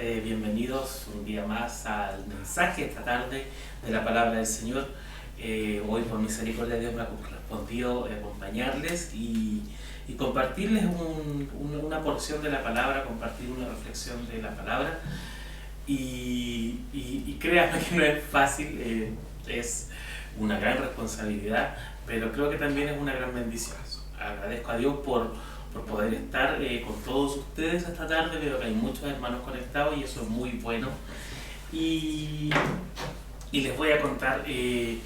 Bienvenidos un día más al mensaje esta tarde de la palabra del Señor. Hoy por misericordia de Dios me ha correspondido acompañarles y compartirles una porción de la palabra, compartir una reflexión de la palabra. Y créanme que no es fácil, es una gran responsabilidad, pero creo que también es una gran bendición. Agradezco a Dios por poder estar con todos ustedes esta tarde. Veo que hay muchos hermanos conectados y eso es muy bueno. Y les voy a contar que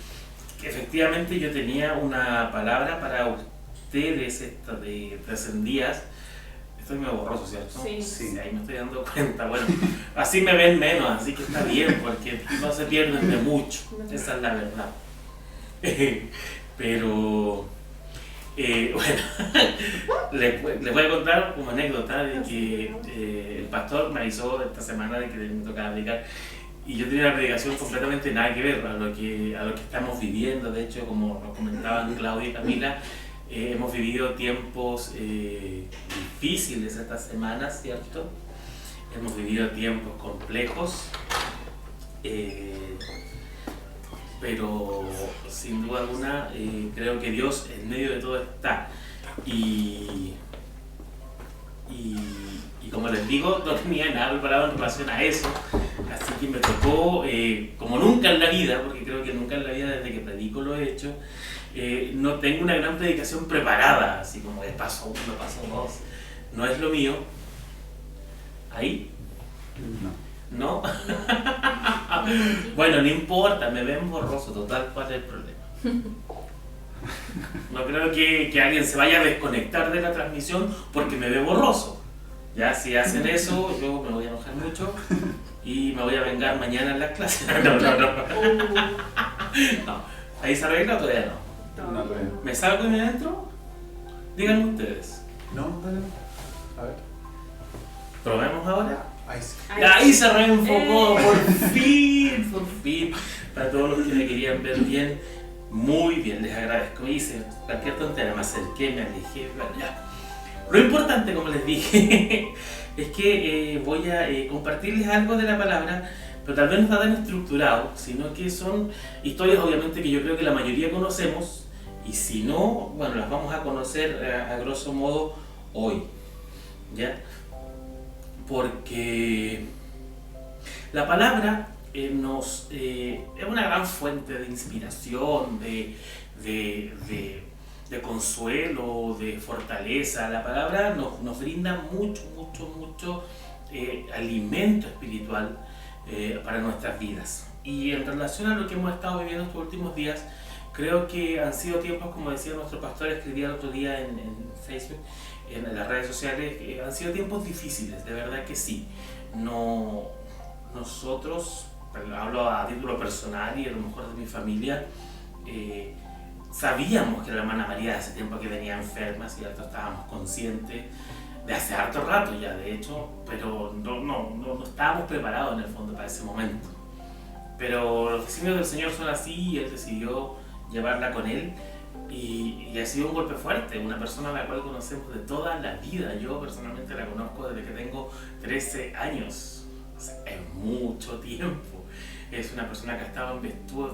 efectivamente yo tenía una palabra para ustedes de días. Estoy medio borroso, ¿cierto? Sí. Ahí me estoy dando cuenta. Bueno, así me ven menos, así que está bien, porque no se pierden de mucho. Esa es la verdad. Pero... bueno, les voy a contar como anécdota de que el pastor me avisó esta semana de que me tocaba predicar y yo tenía una predicación completamente nada que ver a lo que estamos viviendo. De hecho, como nos comentaban Claudia y Camila, hemos vivido tiempos difíciles estas semanas, ¿cierto? Hemos vivido tiempos complejos, pero sin duda alguna creo que Dios en medio de todo está. Y como les digo, no tenía nada preparado en relación a eso, así que me tocó, como nunca en la vida, porque creo que nunca en la vida desde que predico lo he hecho, no tengo una gran predicación preparada, así como de paso uno, paso dos, no es lo mío. ¿Ahí? ¿No? Bueno, no importa, me ven borroso, total, ¿cuál es el problema? No creo que alguien se vaya a desconectar de la transmisión porque me ve borroso. Ya, si hacen eso, yo me voy a enojar mucho y me voy a vengar mañana en las clases. No. ¿Ahí se arregla o todavía no? ¿Me salgo y me entro? Díganme ustedes. No, dale. A ver. ¿Probemos ahora? Ahí sí. Ahí se reenfocó, por fin. Para todos los que me querían ver bien, muy bien, les agradezco. Hice cualquier tontería, me acerqué, me alejé, bueno, ya. Lo importante, como les dije, es que voy a compartirles algo de la palabra, pero tal vez no está tan estructurado, sino que son historias obviamente que yo creo que la mayoría conocemos, y si no, bueno, las vamos a conocer a grosso modo hoy, ¿ya? Porque la palabra es una gran fuente de inspiración, de consuelo, de fortaleza. La palabra nos brinda mucho alimento espiritual para nuestras vidas. Y en relación a lo que hemos estado viviendo estos últimos días, creo que han sido tiempos, como decía nuestro pastor, escribía el otro día en Facebook, en las redes sociales, han sido tiempos difíciles, de verdad que sí. Nosotros, hablo a título personal y a lo mejor de mi familia, sabíamos que la hermana María hace tiempo que venía enferma, ¿cierto? Estábamos conscientes de hace harto rato ya, de hecho, pero no estábamos preparados en el fondo para ese momento. Pero los designios del Señor son así y Él decidió llevarla con Él. Y ha sido un golpe fuerte, una persona a la cual conocemos de toda la vida. Yo personalmente la conozco desde que tengo 13 años, o sea, es mucho tiempo. Es una persona que ha estado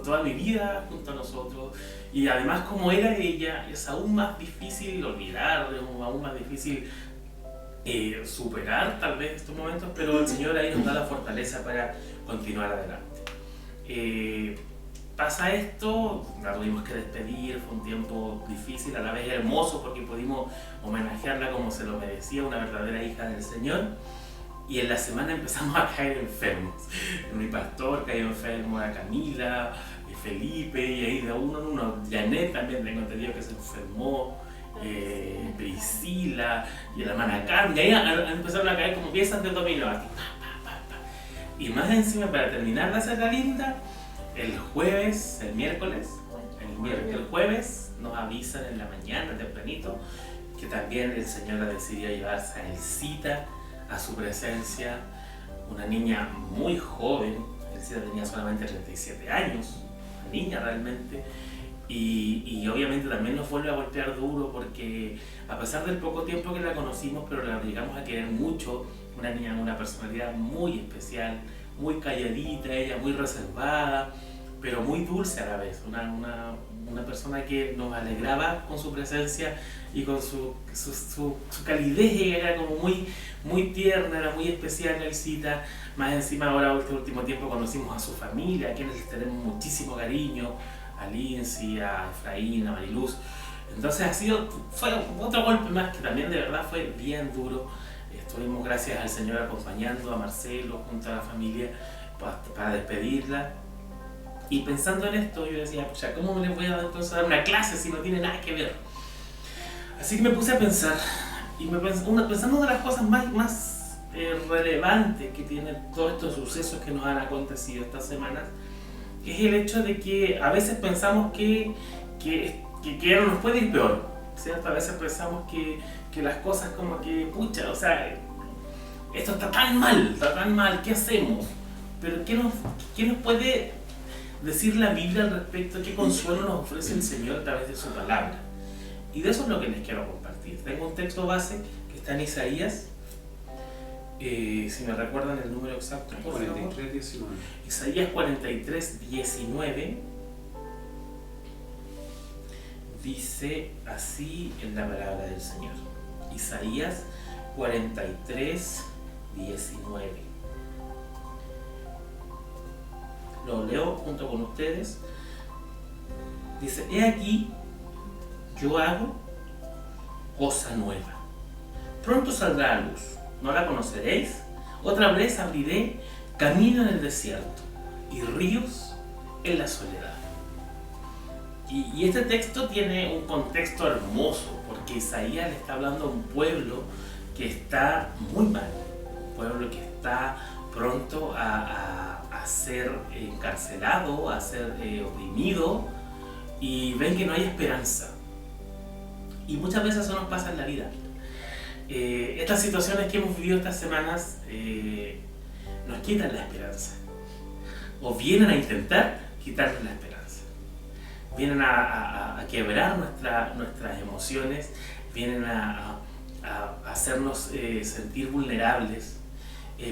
toda mi vida junto a nosotros, y además como era ella, es aún más difícil olvidar, aún más difícil superar tal vez estos momentos, pero el Señor ahí nos da la fortaleza para continuar adelante. Pasa esto, la tuvimos que despedir, fue un tiempo difícil, a la vez hermoso porque pudimos homenajearla como se lo merecía, una verdadera hija del Señor. Y en la semana empezamos a caer enfermos. Mi pastor cayó enfermo, a Camila, Felipe, y ahí de uno en uno. Janet también tengo entendido que se enfermó, Priscila, y la hermana Carmen. Y ahí empezaron a caer como piezas de dominó. Y más encima, para terminar de hacer la linda, el jueves nos avisan en la mañana tempranito que también el Señor ha decidido llevarse a Elcita a su presencia, una niña muy joven. Elcita tenía solamente 37 años, una niña realmente, y obviamente también nos vuelve a golpear duro porque a pesar del poco tiempo que la conocimos, pero la llegamos a querer mucho, una niña con una personalidad muy especial, muy calladita, ella muy reservada, pero muy dulce a la vez, una persona que nos alegraba con su presencia y con su calidez. Ella era como muy tierna, era muy especial, Elcita. Más encima ahora, este último tiempo, conocimos a su familia, a quienes les tenemos muchísimo cariño, a Lindsay, a Efraín, a Mariluz. Entonces fue otro golpe más que también de verdad fue bien duro. Estuvimos, gracias al Señor, acompañando a Marcelo junto a la familia para despedirla. Y pensando en esto, yo decía, pucha, ¿cómo me les voy a entonces dar una clase si no tiene nada que ver? Así que me puse a pensar, y pensando una de las cosas más relevantes que tienen todos estos sucesos que nos han acontecido estas semanas, es el hecho de que a veces pensamos que no nos puede ir peor, ¿cierto? A veces pensamos que las cosas como que, pucha, o sea, esto está tan mal, ¿qué hacemos? Pero ¿qué nos puede decir la Biblia al respecto? ¿Qué consuelo nos ofrece el Señor a través de su palabra? Y de eso es lo que les quiero compartir. Tengo un texto base que está en Isaías, si me recuerdan el número exacto, por favor. 43:19. Isaías 43:19 dice así en la palabra del Señor. Isaías 43:19. Lo leo junto con ustedes. Dice: he aquí, yo hago cosa nueva. Pronto saldrá a luz, ¿no la conoceréis? Otra vez abriré camino en el desierto y ríos en la soledad. Y este texto tiene un contexto hermoso, porque Isaías le está hablando a un pueblo que está muy mal, un pueblo que está pronto a ser encarcelado, a ser oprimido, y ven que no hay esperanza. Y muchas veces eso nos pasa en la vida. Estas situaciones que hemos vivido estas semanas nos quitan la esperanza, o vienen a intentar quitarnos la esperanza, vienen a quebrar nuestras emociones, vienen a hacernos sentir vulnerables,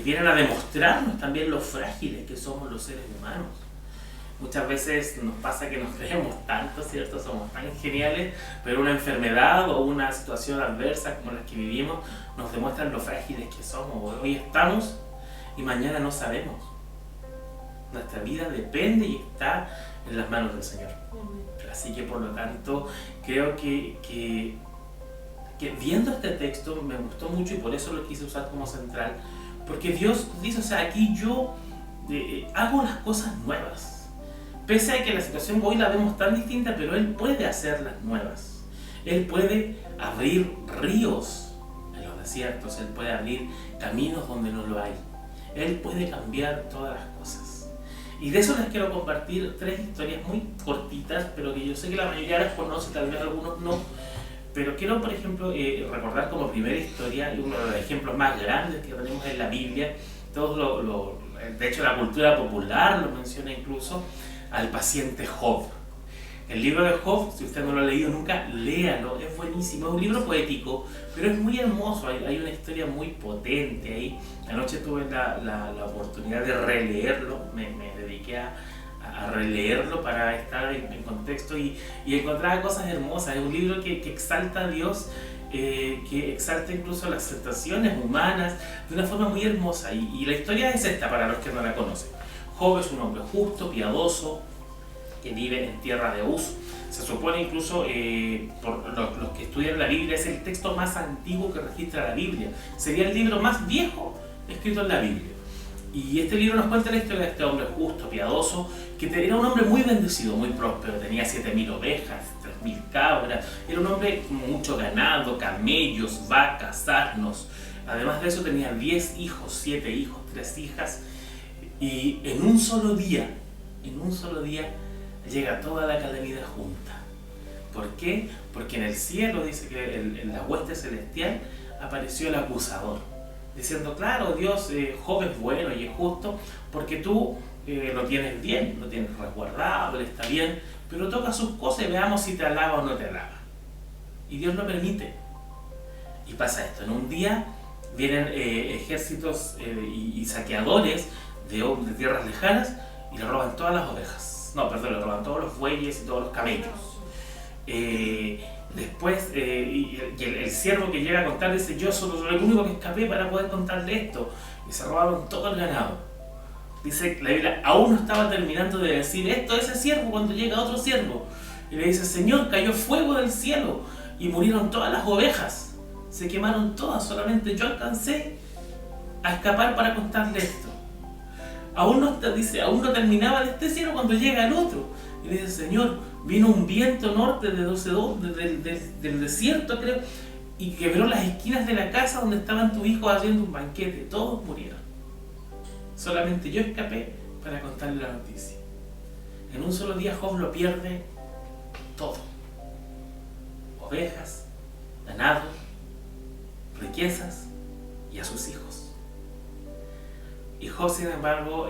vienen a demostrarnos también lo frágiles que somos los seres humanos. Muchas veces nos pasa que nos creemos tanto, ¿cierto? Somos tan geniales, pero una enfermedad o una situación adversa como la que vivimos nos demuestran lo frágiles que somos. Hoy estamos y mañana no sabemos. Nuestra vida depende y está en las manos del Señor. Así que por lo tanto creo que viendo este texto me gustó mucho, y por eso lo quise usar como central, porque Dios dice, o sea, aquí yo hago las cosas nuevas. Pese a que la situación hoy la vemos tan distinta, pero Él puede hacerlas nuevas. Él puede abrir ríos en los desiertos, Él puede abrir caminos donde no lo hay. Él puede cambiar todas las cosas. Y de eso les quiero compartir 3 historias muy cortitas, pero que yo sé que la mayoría las conoce, tal vez algunos no. Pero quiero, por ejemplo, recordar como primera historia, y uno de los ejemplos más grandes que tenemos en la Biblia. De hecho, la cultura popular lo menciona incluso, al paciente Job. El libro de Job, si usted no lo ha leído nunca, léalo, es buenísimo. Es un libro poético, pero es muy hermoso. Hay una historia muy potente ahí. Anoche tuve la oportunidad de releerlo, me dediqué a releerlo para estar en contexto y encontrar cosas hermosas. Es un libro que exalta a Dios, que exalta incluso las sensaciones humanas de una forma muy hermosa. Y la historia es esta para los que no la conocen. Job es un hombre justo, piadoso, que vive en tierra de Uz. Se supone incluso, por los que estudian la Biblia, es el texto más antiguo que registra la Biblia. Sería el libro más viejo escrito en la Biblia. Y este libro nos cuenta la historia de este hombre justo, piadoso, que era un hombre muy bendecido, muy próspero. Tenía 7.000 ovejas, 3.000 cabras. Era un hombre con mucho ganado, camellos, vacas, asnos. Además de eso tenía 10 hijos, 7 hijos, 3 hijas. Y en un solo día llega toda la calamidad junta. ¿Por qué? Porque en el cielo, dice que en la hueste celestial apareció el acusador, diciendo, claro, Dios, Job es bueno y es justo, porque tú lo tienes bien, lo tienes resguardado, él está bien, pero toca sus cosas y veamos si te alaba o no te alaba. Y Dios lo permite. Y pasa esto, en un día vienen ejércitos y saqueadores de tierras lejanas y le roban todas las ovejas. No, perdón, le roban todos los bueyes y todos los camellos. Después, el siervo que llega a contar dice: yo solo soy el único que escapé para poder contarle esto. Y se robaron todo el ganado. Dice la Biblia, aún no estaba terminando de decir esto a ese siervo cuando llega otro siervo. Y le dice: Señor, cayó fuego del cielo y murieron todas las ovejas. Se quemaron todas, solamente yo alcancé a escapar para contarle esto. Aún no terminaba de este siervo cuando llega el otro. Y le dice: Señor, vino un viento norte del desierto, creo, y quebró las esquinas de la casa donde estaban tus hijos haciendo un banquete. Todos murieron. Solamente yo escapé para contarle la noticia. En un solo día Job lo pierde todo. Ovejas, ganado, riquezas y a sus hijos. Y Job, sin embargo,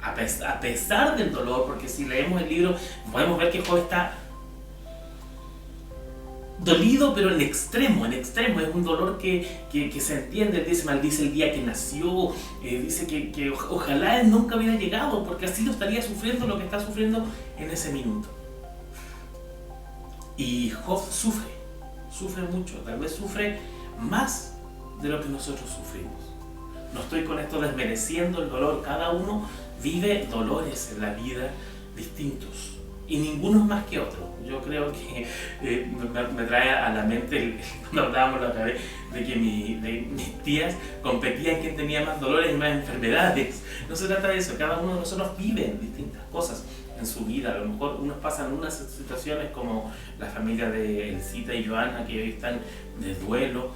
a pesar del dolor, porque si leemos el libro podemos ver que Job está dolido, pero en extremo, es un dolor que se entiende. Él dice: maldice el día que nació, dice que ojalá él nunca hubiera llegado, porque así lo estaría sufriendo lo que está sufriendo en ese minuto. Y Job sufre mucho, tal vez sufre más de lo que nosotros sufrimos. No estoy con esto desmereciendo el dolor, cada uno vive dolores en la vida distintos. Y ninguno es más que otro. Yo creo que me trae a la mente, cuando hablábamos la otra vez, de que mis tías competían quién tenía más dolores y más enfermedades. No se trata de eso, cada uno de nosotros vive distintas cosas en su vida. A lo mejor unos pasan unas situaciones como la familia de Elcita y Joana, que hoy están de duelo,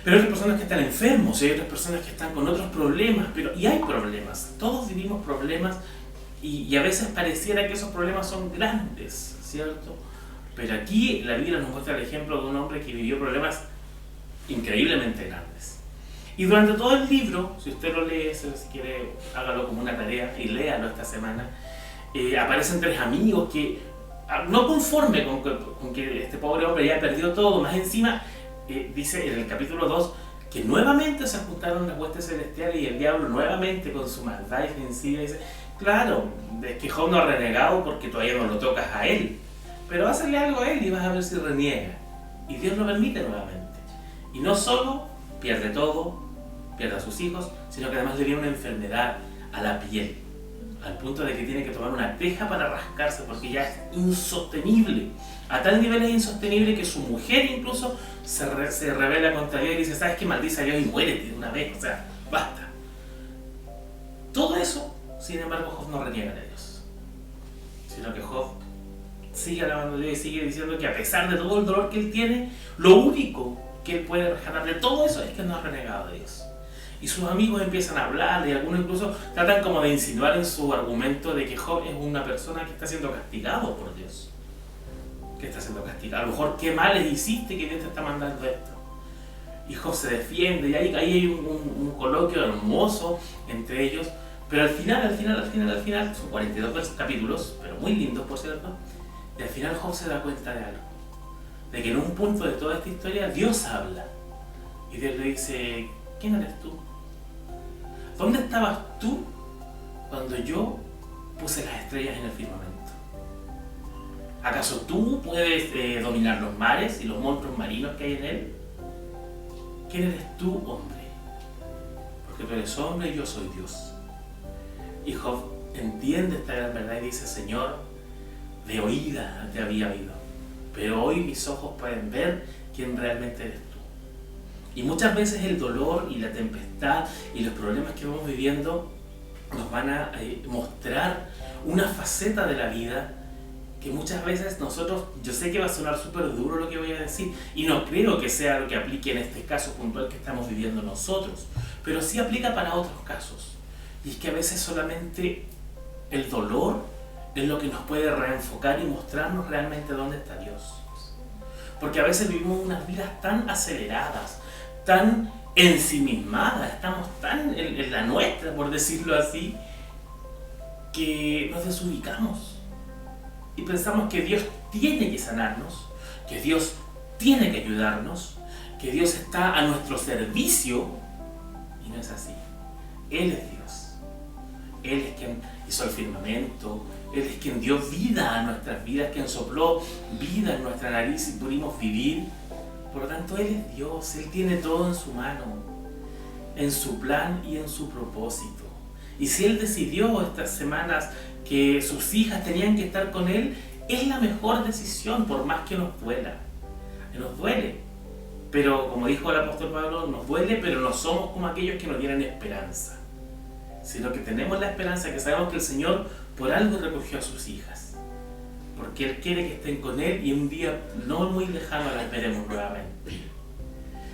pero hay otras personas que están enfermos, hay otras personas que están con otros problemas, y hay problemas, todos vivimos problemas. Y a veces pareciera que esos problemas son grandes, ¿cierto? Pero aquí la Biblia nos muestra el ejemplo de un hombre que vivió problemas increíblemente grandes. Y durante todo el libro, si usted lo lee, si quiere, hágalo como una tarea y léalo esta semana, aparecen tres amigos que, no conforme con que este pobre hombre ya perdió todo, más encima, dice en el capítulo 2, que nuevamente se juntaron las huestes celestiales y el diablo nuevamente con su maldad y ofensiva dice: claro, es que Job no ha renegado porque todavía no lo tocas a él, pero hazle algo a él y vas a ver si reniega. Y Dios lo permite nuevamente. Y no solo pierde todo, pierde a sus hijos, sino que además le viene una enfermedad a la piel, al punto de que tiene que tomar una teja para rascarse porque ya es insostenible. A tal nivel es insostenible que su mujer incluso se rebela contra Dios y dice: ¿sabes qué? Maldice a Dios y muérete de una vez, o sea, basta. Todo eso, sin embargo, Job no reniega de Dios, sino que Job sigue alabando a Dios y sigue diciendo que a pesar de todo el dolor que él tiene, lo único que él puede rescatar de todo eso es que no ha renegado de Dios. Y sus amigos empiezan a hablar, y algunos incluso tratan como de insinuar en su argumento de que Job es una persona que está siendo castigado por Dios. Que está siendo castigado. A lo mejor, ¿qué males hiciste que Dios te está mandando esto? Y Job se defiende, y ahí hay un coloquio hermoso entre ellos. Pero al final, son 42 capítulos, pero muy lindos, por cierto, y al final Job se da cuenta de algo. De que en un punto de toda esta historia, Dios habla. Y Dios le dice: ¿quién eres tú? ¿Dónde estabas tú cuando yo puse las estrellas en el firmamento? ¿Acaso tú puedes dominar los mares y los monstruos marinos que hay en él? ¿Quién eres tú, hombre? Porque tú eres hombre y yo soy Dios. Y Job entiende esta gran verdad y dice: Señor, de oída te había oído, pero hoy mis ojos pueden ver quién realmente eres tú. Y muchas veces el dolor y la tempestad y los problemas que vamos viviendo nos van a mostrar una faceta de la vida que muchas veces nosotros, yo sé que va a sonar súper duro lo que voy a decir, y no creo que sea lo que aplique en este caso puntual que estamos viviendo nosotros, pero sí aplica para otros casos. Y es que a veces solamente el dolor es lo que nos puede reenfocar y mostrarnos realmente dónde está Dios. Porque a veces vivimos unas vidas tan aceleradas, tan ensimismadas, estamos tan en la nuestra, por decirlo así, que nos desubicamos. Y pensamos que Dios tiene que sanarnos, que Dios tiene que ayudarnos, que Dios está a nuestro servicio Y no es así. Él es Dios. Él es quien hizo el firmamento. Él es quien dio vida a nuestras vidas, quien sopló vida en nuestra nariz y pudimos vivir. Por lo tanto, Él es Dios. Él tiene todo en su mano, en su plan y en su propósito. Y si Él decidió estas semanas que sus hijas tenían que estar con Él, es la mejor decisión, por más que nos duela. Nos duele. Pero como dijo el apóstol Pablo, nos duele, pero no somos como aquellos que no tienen esperanza, sino que tenemos la esperanza, que sabemos que el Señor por algo recogió a sus hijas, porque Él quiere que estén con Él y un día no muy lejano las veremos nuevamente.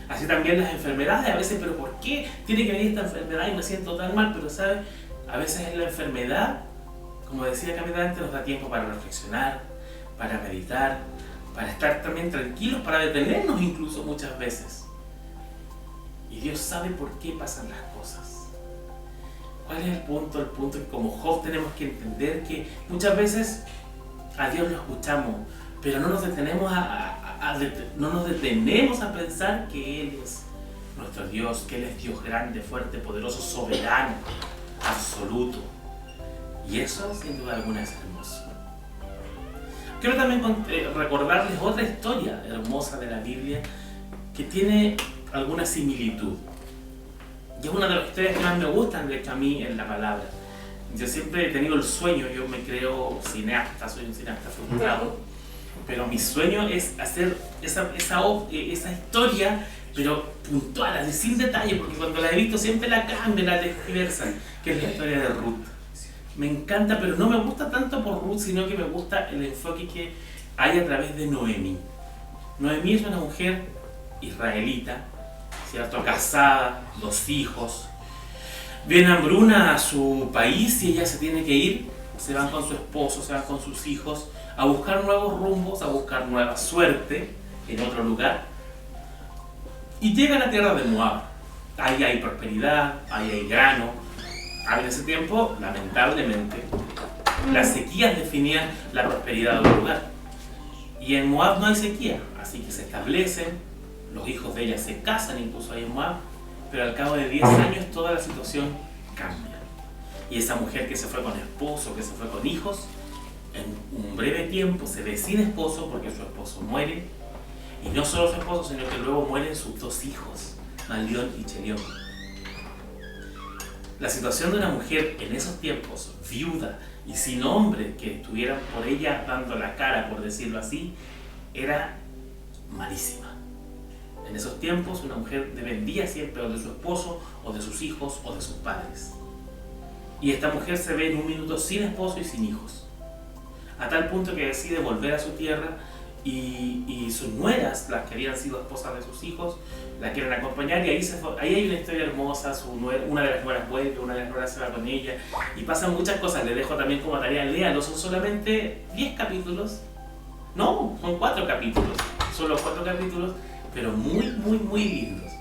Así también las enfermedades, a veces, pero ¿por qué tiene que venir esta enfermedad y me siento tan mal? Pero ¿sabes? A veces en la enfermedad, como decía Camila antes, nos da tiempo para reflexionar, para meditar, para estar también tranquilos, para detenernos incluso muchas veces. Y Dios sabe por qué pasan las cosas. ¿Cuál es el punto? El punto es que como Job tenemos que entender que muchas veces a Dios lo escuchamos, pero no nos detenemos no nos detenemos a pensar que Él es nuestro Dios, que Él es Dios grande, fuerte, poderoso, soberano, absoluto. Y eso, sin duda alguna, es hermoso. Quiero también recordarles otra historia hermosa de la Biblia que tiene alguna similitud. Y es una de las historias que más me gustan, de hecho, a mí en la palabra. Yo siempre he tenido el sueño, yo me creo cineasta, soy un cineasta frustrado, pero mi sueño es hacer esa historia, pero puntual, así sin detalle, porque cuando la he visto siempre la cambian, la tergiversan, que es la historia de Ruth. Me encanta, pero no me gusta tanto por Ruth, sino que me gusta el enfoque que hay a través de Noemí. Noemí es una mujer israelita, ¿cierto? Casada, 2 hijos. Viene hambruna a su país y ella se tiene que ir. Se van con su esposo, se van con sus hijos a buscar nuevos rumbos, a buscar nueva suerte en otro lugar. Y llega a la tierra de Moab. Ahí hay prosperidad, ahí hay grano. En ese tiempo, lamentablemente, las sequías definían la prosperidad del lugar. Y en Moab no hay sequía, así que se establecen, los hijos de ella se casan incluso ahí en Moab, pero al cabo de 10 años toda la situación cambia. Y esa mujer que se fue con esposo, que se fue con hijos, en un breve tiempo se ve sin esposo porque su esposo muere. Y no solo su esposo, sino que luego mueren sus 2 hijos, Malión y Chelión. La situación de una mujer en esos tiempos, viuda y sin hombre que estuvieran por ella dando la cara, por decirlo así, era malísima. En esos tiempos una mujer dependía siempre o de su esposo, o de sus hijos, o de sus padres. Y esta mujer se ve en un minuto sin esposo y sin hijos, a tal punto que decide volver a su tierra y sus nueras, las que habían sido esposas de sus hijos, la quieren acompañar, y ahí hay una historia hermosa. Una de las nueras vuelve, una de las nueras se va con ella, y pasan muchas cosas. Les dejo también como tarea, léanlo, son solamente 10 capítulos, no, son 4 capítulos, solo 4 capítulos, pero muy, muy, muy lindos.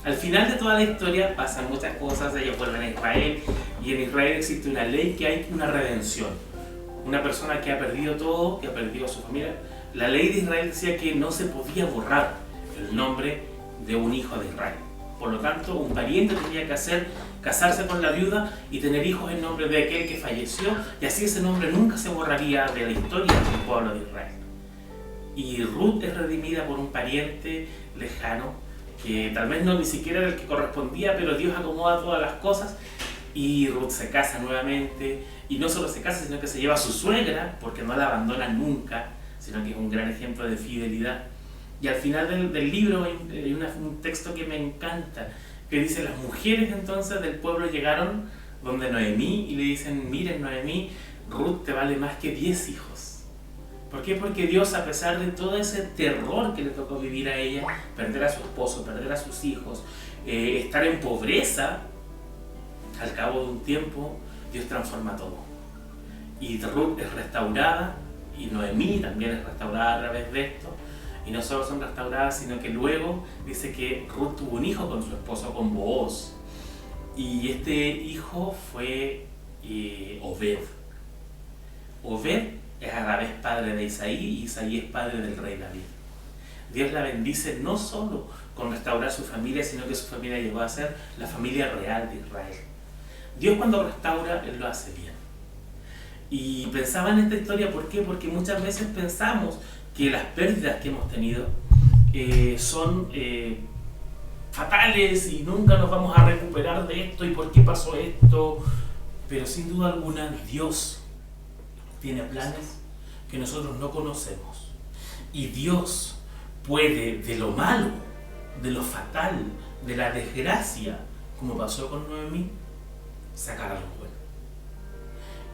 Al final de toda la historia pasan muchas cosas, ellos vuelven a Israel, y en Israel existe una ley que hay una redención. Una persona que ha perdido todo, que ha perdido a su familia, la ley de Israel decía que no se podía borrar el nombre de un hijo de Israel. Por lo tanto, un pariente tenía que casarse con la viuda y tener hijos en nombre de aquel que falleció, y así ese nombre nunca se borraría de la historia del pueblo de Israel. Y Ruth es redimida por un pariente lejano, que tal vez no ni siquiera era el que correspondía, pero Dios acomoda todas las cosas, y Ruth se casa nuevamente, y no solo se casa, sino que se lleva a su suegra, porque no la abandona nunca, sino que es un gran ejemplo de fidelidad. Y al final del libro hay un texto que me encanta, que dice: las mujeres entonces del pueblo llegaron donde Noemí y le dicen: miren, Noemí, Ruth te vale más que 10 hijos. ¿Por qué? Porque Dios, a pesar de todo ese terror que le tocó vivir a ella, perder a su esposo, perder a sus hijos, estar en pobreza, al cabo de un tiempo Dios transforma todo. Y Ruth es restaurada, y Noemí también es restaurada a través de esto. Y no solo son restauradas, sino que luego dice que Ruth tuvo un hijo con su esposo, con Booz. Y este hijo fue Obed. Obed es a la vez padre de Isaí, y Isaí es padre del rey David. Dios la bendice no solo con restaurar su familia, sino que su familia llegó a ser la familia real de Israel. Dios cuando restaura, Él lo hace bien. Y pensaba en esta historia, ¿por qué? Porque muchas veces pensamos que las pérdidas que hemos tenido son fatales y nunca nos vamos a recuperar de esto y por qué pasó esto. Pero sin duda alguna Dios tiene planes que nosotros no conocemos. Y Dios puede de lo malo, de lo fatal, de la desgracia, como pasó con Noemí, sacar algo bueno.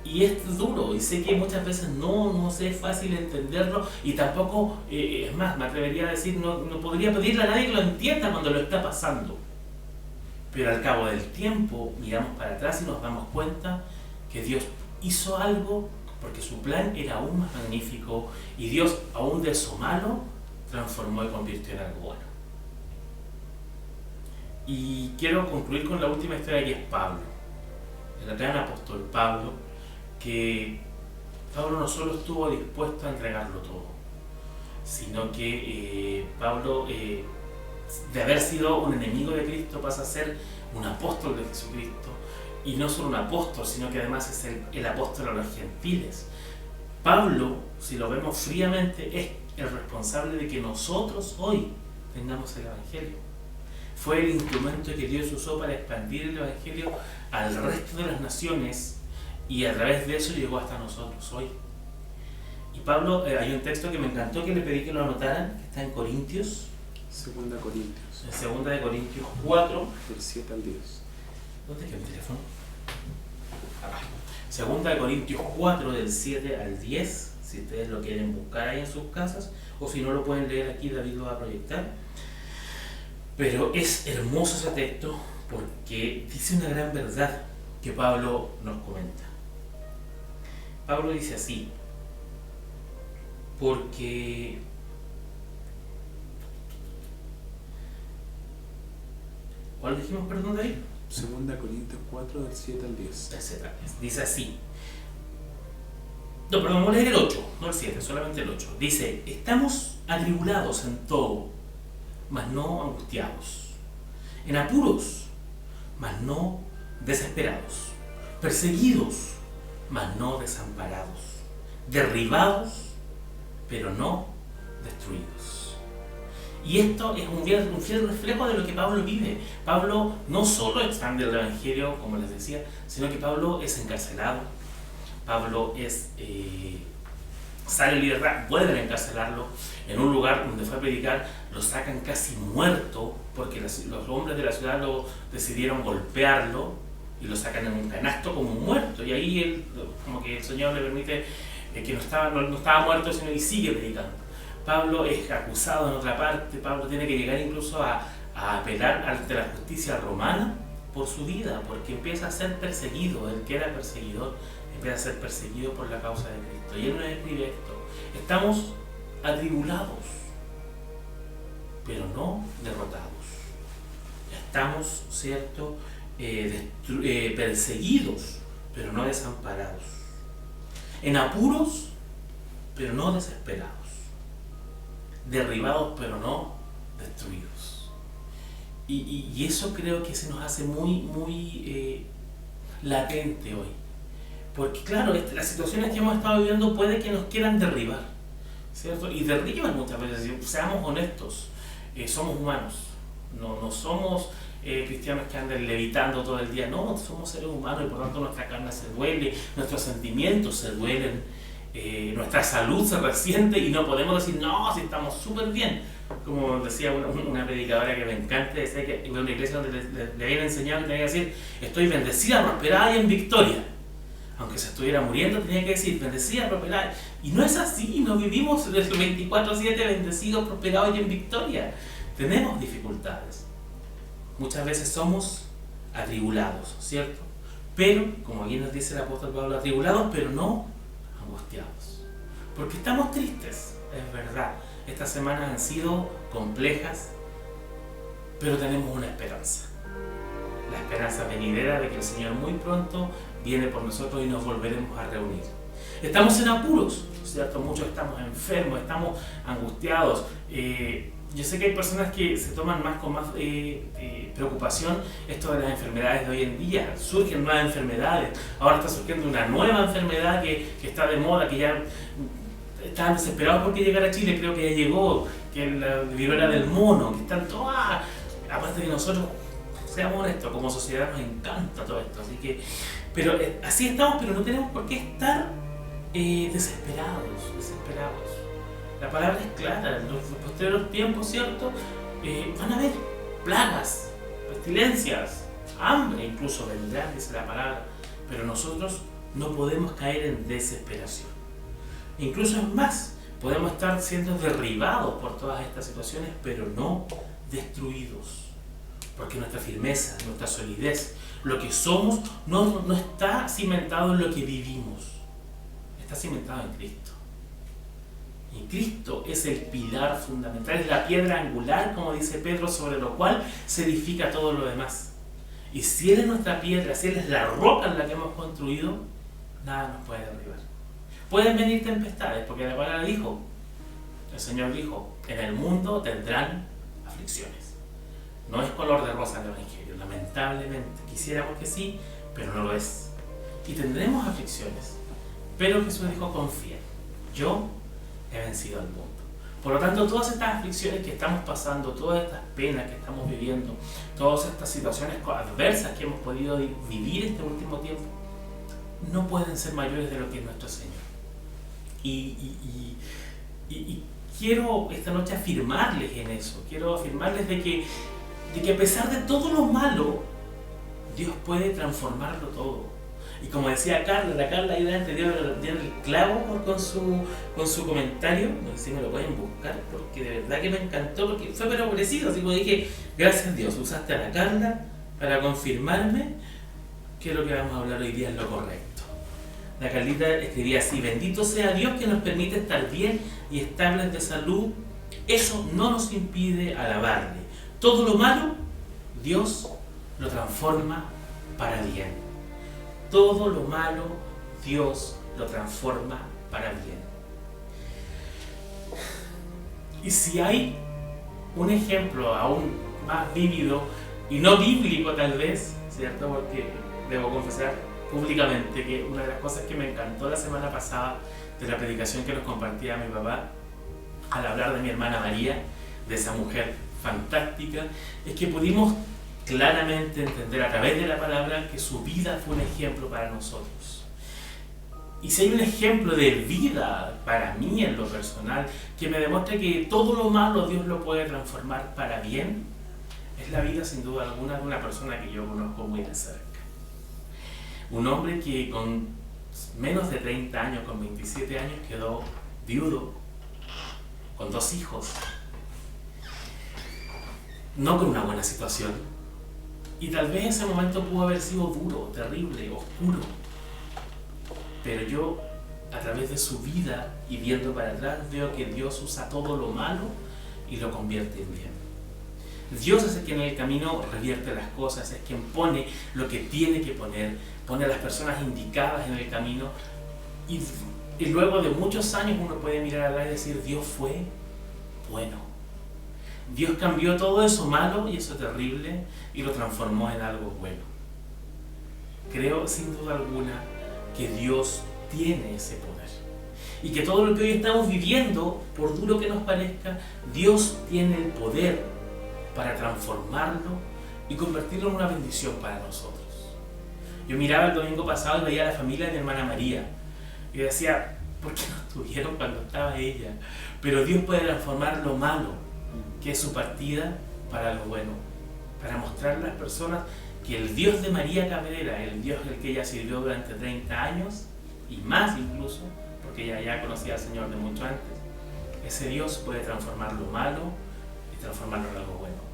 Y es duro, y sé que muchas veces no es fácil entenderlo, y tampoco, es más, me atrevería a decir, no podría pedirle a nadie que lo entienda cuando lo está pasando. Pero al cabo del tiempo, miramos para atrás y nos damos cuenta que Dios hizo algo porque su plan era aún más magnífico, y Dios, aún de eso malo, transformó y convirtió en algo bueno. Y quiero concluir con la última historia, que es Pablo, el gran apóstol Pablo, que Pablo no solo estuvo dispuesto a entregarlo todo, sino que Pablo, de haber sido un enemigo de Cristo, pasa a ser un apóstol de Jesucristo, y no solo un apóstol, sino que además es el apóstol a los gentiles. Pablo, si lo vemos fríamente, es el responsable de que nosotros hoy tengamos el Evangelio. Fue el instrumento que Dios usó para expandir el Evangelio al resto de las naciones, y a través de eso llegó hasta nosotros hoy. Y Pablo, hay un texto que me encantó, que le pedí que lo anotaran, que está en Corintios. 2 Corintios. En 2 Corintios 4. Del 7 al 10. ¿Dónde queda el teléfono? Acá. 2 Corintios 4, del 7 al 10, si ustedes lo quieren buscar ahí en sus casas, o si no lo pueden leer aquí, David lo va a proyectar. Pero es hermoso ese texto porque dice una gran verdad que Pablo nos comenta. Pablo dice así: porque ¿cuál dijimos, perdón, David? 2 Corintios 4, del 7 al 10. Dice así. No, perdón, vamos a leer el 8, no el 7, solamente el 8. Dice: estamos atribulados en todo, mas no angustiados; en apuros, mas no desesperados; perseguidos, mas no desamparados; derribados, pero no destruidos. Y esto es un fiel reflejo de lo que Pablo vive. Pablo no solo expande el Evangelio, como les decía, sino que Pablo es encarcelado. Pablo sale en libertad, vuelven a encarcelarlo. En un lugar donde fue a predicar, lo sacan casi muerto, porque los hombres de la ciudad decidieron golpearlo, y lo sacan en un canasto como muerto. Y ahí él, como que el Señor le permite que no estaba muerto, sino que sigue predicando. Pablo es acusado en otra parte. Pablo tiene que llegar incluso a apelar ante la justicia romana por su vida, porque empieza a ser perseguido. El que era perseguidor empieza a ser perseguido por la causa de Cristo. Y él nos escribe esto: estamos atribulados, pero no derrotados. Estamos, ¿cierto?, perseguidos, pero no desamparados; en apuros, pero no desesperados; derribados, pero no destruidos. Y eso creo que se nos hace muy latente hoy. Porque claro, las situaciones que hemos estado viviendo puede que nos quieran derribar, ¿cierto? Y derriban muchas veces. Seamos honestos, somos humanos, no somos cristianos que andan levitando todo el día. No, somos seres humanos, y por tanto nuestra carne se duele, nuestros sentimientos se duelen, nuestra salud se resiente, y no podemos decir, no, si estamos súper bien. Como decía una predicadora que me encanta, decía que en una iglesia donde le habían enseñado que tenía que decir: estoy bendecida, prosperada y en victoria. Aunque se estuviera muriendo, tenía que decir: bendecida, prosperada. Y no es así, no vivimos desde 24/7 bendecidos, prosperados y en victoria. Tenemos dificultades. Muchas veces somos atribulados, ¿cierto? Pero, como aquí nos dice el apóstol Pablo, atribulados, pero no angustiados. Porque estamos tristes, es verdad. Estas semanas han sido complejas, pero tenemos una esperanza. La esperanza venidera de que el Señor muy pronto viene por nosotros y nos volveremos a reunir. Estamos en apuros, ¿cierto? Muchos estamos enfermos, estamos angustiados. Yo sé que hay personas que se toman con más preocupación esto de las enfermedades de hoy en día. Surgen nuevas enfermedades. Ahora está surgiendo una nueva enfermedad que está de moda, que ya están desesperados porque llegara a Chile, creo que ya llegó, que es la viruela del mono, que están todas... Aparte de nosotros, seamos honestos, como sociedad nos encanta todo esto. Así que, pero así estamos, pero no tenemos por qué estar desesperados. La palabra es clara, en los posteriores tiempos, ¿cierto? Van a haber plagas, pestilencias, hambre, incluso vendrá, dice la palabra, pero nosotros no podemos caer en desesperación. Incluso es más, podemos estar siendo derribados por todas estas situaciones, pero no destruidos, porque nuestra firmeza, nuestra solidez, lo que somos, no está cimentado en lo que vivimos, está cimentado en Cristo. Y Cristo es el pilar fundamental, es la piedra angular, como dice Pedro, sobre lo cual se edifica todo lo demás. Y si Él es nuestra piedra, si Él es la roca en la que hemos construido, nada nos puede derribar. Pueden venir tempestades, porque la palabra dijo, el Señor dijo, en el mundo tendrán aflicciones. No es color de rosa el Evangelio, lamentablemente. Quisiéramos que sí, pero no lo es. Y tendremos aflicciones. Pero Jesús dijo, confía, yo he vencido al mundo. Por lo tanto, todas estas aflicciones que estamos pasando, todas estas penas que estamos viviendo, todas estas situaciones adversas que hemos podido vivir este último tiempo, no pueden ser mayores de lo que es nuestro Señor. Y quiero esta noche afirmarles en eso, quiero afirmarles de que a pesar de todo lo malo, Dios puede transformarlo todo. Y como decía Carla, ahí delante dio el clavo con su comentario, no sé si me lo pueden buscar, porque de verdad que me encantó, porque fue pero parecido, así como dije, gracias Dios, usaste a la Carla para confirmarme que lo que vamos a hablar hoy día es lo correcto. La Carlita escribía así, bendito sea Dios que nos permite estar bien y estables de salud, eso no nos impide alabarle. Todo lo malo, Dios lo transforma para bien. Todo lo malo, Dios lo transforma para bien. Y si hay un ejemplo aún más vívido y no bíblico tal vez, ¿cierto? Porque debo confesar públicamente que una de las cosas que me encantó la semana pasada de la predicación que nos compartía mi papá al hablar de mi hermana María, de esa mujer fantástica, es que pudimos claramente entender a través de la palabra que su vida fue un ejemplo para nosotros. Y si hay un ejemplo de vida para mí en lo personal que me demuestra que todo lo malo Dios lo puede transformar para bien, es la vida sin duda alguna de una persona que yo conozco muy de cerca. Un hombre que con menos de 30 años, con 27 años, quedó viudo, con 2 hijos, no con una buena situación. Y tal vez ese momento pudo haber sido duro, terrible, oscuro. Pero yo, a través de su vida y viendo para atrás, veo que Dios usa todo lo malo y lo convierte en bien. Dios es el que en el camino revierte las cosas, es quien pone lo que tiene que poner, pone a las personas indicadas en el camino y luego de muchos años uno puede mirar atrás y decir, Dios fue bueno. Dios cambió todo eso malo y eso terrible y lo transformó en algo bueno. Creo sin duda alguna que Dios tiene ese poder y que todo lo que hoy estamos viviendo, por duro que nos parezca, Dios tiene el poder para transformarlo y convertirlo en una bendición para nosotros. Yo miraba el domingo pasado y veía a la familia de mi hermana María y decía, ¿por qué no estuvieron cuando estaba ella? Pero Dios puede transformar lo malo, que es su partida, para algo bueno, para mostrarle a las personas que el Dios de María Cabrera, el Dios al que ella sirvió durante 30 años y más incluso, porque ella ya conocía al Señor de mucho antes, ese Dios puede transformar lo malo y transformarlo en algo bueno.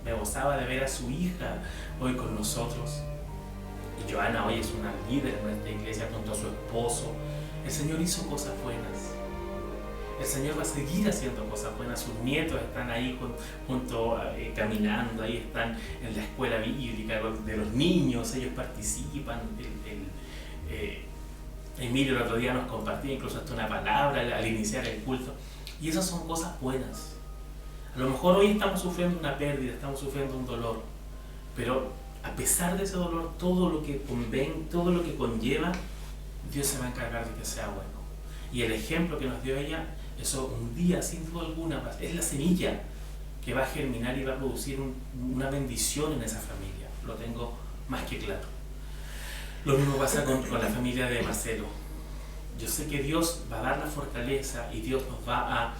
Me gozaba de ver a su hija hoy con nosotros. Y Joana hoy es una líder en nuestra iglesia junto a su esposo. El Señor hizo cosas buenas. El Señor va a seguir haciendo cosas buenas. Sus nietos están ahí junto caminando, ahí están en la escuela bíblica de los niños, ellos participan. Emilio el otro día nos compartía incluso hasta una palabra al iniciar el culto. Y esas son cosas buenas. A lo mejor hoy estamos sufriendo una pérdida, estamos sufriendo un dolor, pero a pesar de ese dolor, todo lo que conlleva, Dios se va a encargar de que sea bueno. Y el ejemplo que nos dio ella, eso un día, sin duda alguna, es la semilla que va a germinar y va a producir una bendición en esa familia. Lo tengo más que claro. Lo mismo pasa con la familia de Marcelo. Yo sé que Dios va a dar la fortaleza y Dios nos va a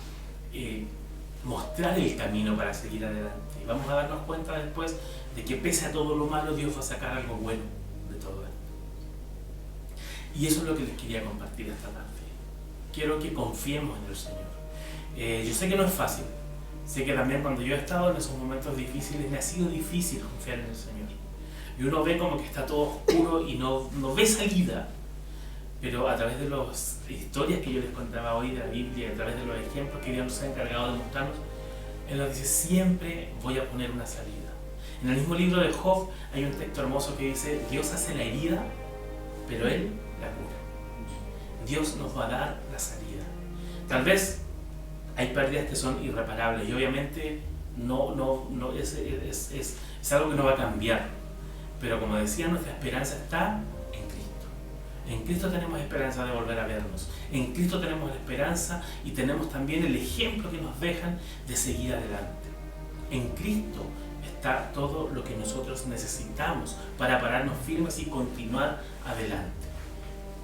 mostrar el camino para seguir adelante. Y vamos a darnos cuenta después de que pese a todo lo malo, Dios va a sacar algo bueno de todo esto. Y eso es lo que les quería compartir esta tarde. Quiero que confiemos en el Señor. Yo sé que no es fácil. Sé que también cuando yo he estado en esos momentos difíciles, me ha sido difícil confiar en el Señor. Y uno ve como que está todo oscuro y no ve salida. Pero a través de las historias que yo les contaba hoy de la Biblia, a través de los ejemplos que Dios nos ha encargado de mostrarnos, Él nos dice, siempre voy a poner una salida. En el mismo libro de Job hay un texto hermoso que dice, Dios hace la herida, pero Él la cura. Dios nos va a dar la salida. Tal vez hay pérdidas que son irreparables y obviamente es algo que no va a cambiar. Pero como decía, nuestra esperanza está en Cristo. En Cristo tenemos esperanza de volver a vernos. En Cristo tenemos la esperanza y tenemos también el ejemplo que nos dejan de seguir adelante. En Cristo está todo lo que nosotros necesitamos para pararnos firmes y continuar adelante.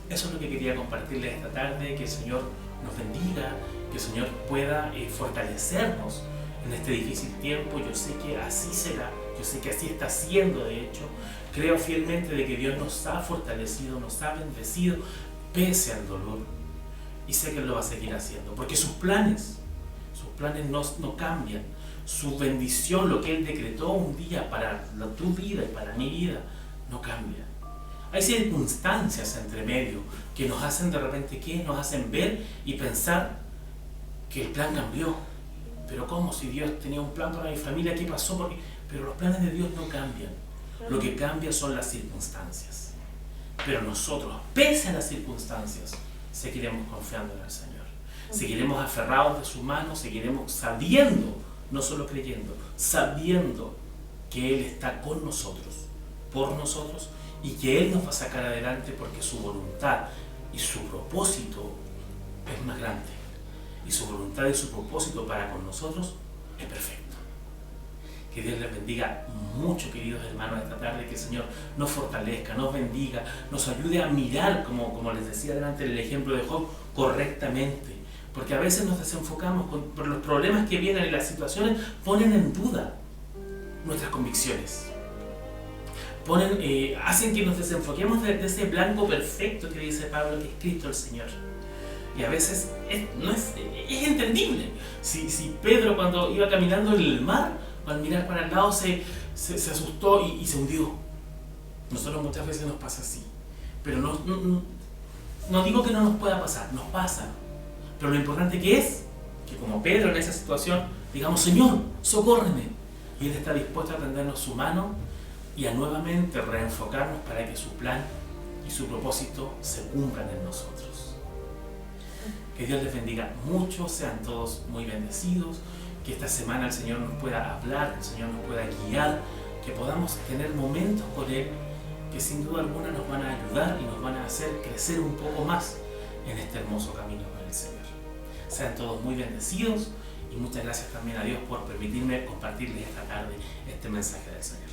Eso es lo que quería compartirles esta tarde, que el Señor nos bendiga, que el Señor pueda fortalecernos en este difícil tiempo. Yo sé que así será, yo sé que así está siendo de hecho. Creo fielmente de que Dios nos ha fortalecido, nos ha bendecido pese al dolor. Y sé que Él lo va a seguir haciendo, porque sus planes no cambian. Su bendición, lo que Él decretó un día para tu vida y para mi vida, no cambia. Hay circunstancias entre medio que nos hacen de repente, ¿qué? Nos hacen ver y pensar que el plan cambió. Pero ¿cómo? Si Dios tenía un plan para mi familia, ¿qué pasó? Pero los planes de Dios no cambian. Lo que cambia son las circunstancias. Pero nosotros, pese a las circunstancias, seguiremos confiando en el Señor. Seguiremos aferrados de su mano, seguiremos sabiendo, no solo creyendo, sabiendo que Él está con nosotros, por nosotros, y que Él nos va a sacar adelante porque su voluntad y su propósito es más grande. Y su voluntad y su propósito para con nosotros es perfecto. Que Dios les bendiga mucho, queridos hermanos, esta tarde. Que el Señor nos fortalezca, nos bendiga, nos ayude a mirar, como les decía delante del ejemplo de Job, correctamente. Porque a veces nos desenfocamos por los problemas que vienen y las situaciones ponen en duda nuestras convicciones. Hacen que nos desenfoquemos de ese blanco perfecto que dice Pablo, que es Cristo el Señor. Y a veces es entendible. Si Pedro, cuando iba caminando en el mar, al mirar para el lado se asustó y se hundió. Nosotros muchas veces nos pasa así. Pero no digo que no nos pueda pasar, nos pasa. Pero lo importante que es que como Pedro en esa situación, digamos, Señor, socórreme. Y Él está dispuesto a tendernos su mano y a nuevamente reenfocarnos para que su plan y su propósito se cumplan en nosotros. Que Dios les bendiga mucho, sean todos muy bendecidos, que esta semana el Señor nos pueda hablar, que el Señor nos pueda guiar, que podamos tener momentos con Él que sin duda alguna nos van a ayudar y nos van a hacer crecer un poco más en este hermoso camino con el Señor. Sean todos muy bendecidos y muchas gracias también a Dios por permitirme compartirles esta tarde este mensaje del Señor.